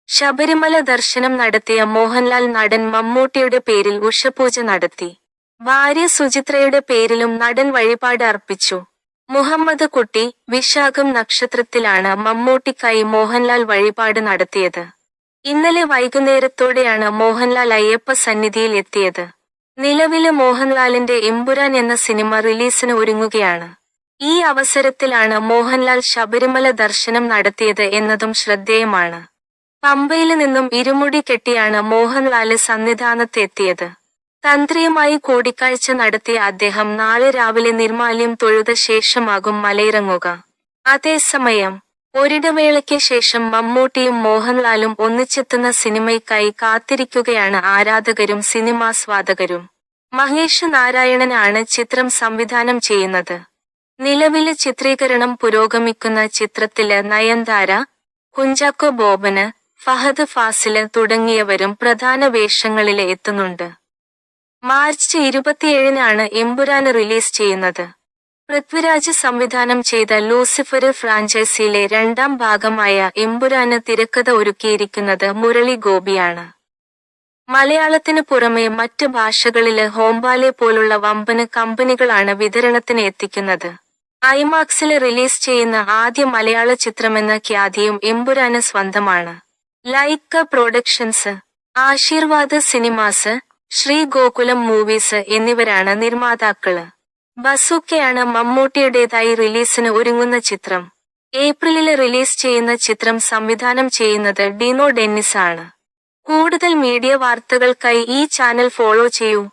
ശബരിമല ദർശനം നടത്തിയ മോഹൻലാൽ നടൻ മമ്മൂട്ടിയുടെ പേരിൽ ഉഷപൂജ നടത്തി. ഭാര്യ സുചിത്രയുടെ പേരിലും നടൻ വഴിപാട് അർപ്പിച്ചു. മുഹമ്മദ് കുട്ടി, വിശാഖം നക്ഷത്രത്തിലാണ് മമ്മൂട്ടിക്കായി മോഹൻലാൽ വഴിപാട് നടത്തിയത്. ഇന്നലെ വൈകുന്നേരത്തോടെയാണ് മോഹൻലാൽ അയ്യപ്പ സന്നിധിയിൽ എത്തിയത്. നിലവില് മോഹൻലാലിന്റെ എമ്പുരാൻ എന്ന സിനിമ റിലീസിന് ഒരുങ്ങുകയാണ്. ഈ അവസരത്തിലാണ് മോഹൻലാൽ ശബരിമല ദർശനം നടത്തിയത് എന്നതും ശ്രദ്ധേയമാണ്. പമ്പയില് നിന്നും ഇരുമുടി കെട്ടിയാണ് മോഹൻലാല് സന്നിധാനത്ത് എത്തിയത്. തന്ത്രിയുമായി കൂടിക്കാഴ്ച നടത്തിയ അദ്ദേഹം നാളെ രാവിലെ നിർമാല്യം തൊഴുത ശേഷമാകും മലയിറങ്ങുക. അതേസമയം ഒരിടവേളയ്ക്ക് ശേഷം മമ്മൂട്ടിയും മോഹൻലാലും ഒന്നിച്ചെത്തുന്ന സിനിമയ്ക്കായി കാത്തിരിക്കുകയാണ് ആരാധകരും സിനിമാസ്വാദകരും. മഹേഷ് നാരായണനാണ് ചിത്രം സംവിധാനം ചെയ്യുന്നത്. നിലവില് ചിത്രീകരണം പുരോഗമിക്കുന്ന ചിത്രത്തില് നയൻതാര, കുഞ്ചാക്കോ ബോബന്, ഫഹദ് ഫാസില് തുടങ്ങിയവരും പ്രധാന വേഷങ്ങളില് എത്തുന്നുണ്ട്. മാർച്ച് 27-നാണ് എമ്പുരാന് റിലീസ് ചെയ്യുന്നത്. പൃഥ്വിരാജ് സംവിധാനം ചെയ്ത ലൂസിഫര് ഫ്രാഞ്ചൈസിയിലെ രണ്ടാം ഭാഗമായ എമ്പുരാന് തിരക്കഥ ഒരുക്കിയിരിക്കുന്നത് മുരളി ഗോപിയാണ്. മലയാളത്തിനു പുറമെ മറ്റ് ഭാഷകളില് ഹോംബാലെ പോലുള്ള വമ്പന് കമ്പനികളാണ് വിതരണത്തിന് എത്തിക്കുന്നത്. ഐമാക്സില് റിലീസ് ചെയ്യുന്ന ആദ്യ മലയാള ചിത്രമെന്ന ഖ്യാതിയും എമ്പുരാന് സ്വന്തമാണ്. Lyca productions, Aashirvad cinemas, Sree Gokulam movies എന്നിവരാണ് നിർമ്മാതാക്കള്. ബസൂക്കയാണ് മമ്മൂട്ടിയുടേതായി റിലീസിന് ഒരുങ്ങുന്ന ചിത്രം. ഏപ്രിലില് റിലീസ് ചെയ്യുന്ന ചിത്രം സംവിധാനം ചെയ്യുന്നത് ഡിനോ ഡെന്നിസ് ആണ്. കൂടുതൽ മീഡിയ വാർത്തകൾക്കായി ഈ ചാനൽ ഫോളോ ചെയ്യൂ.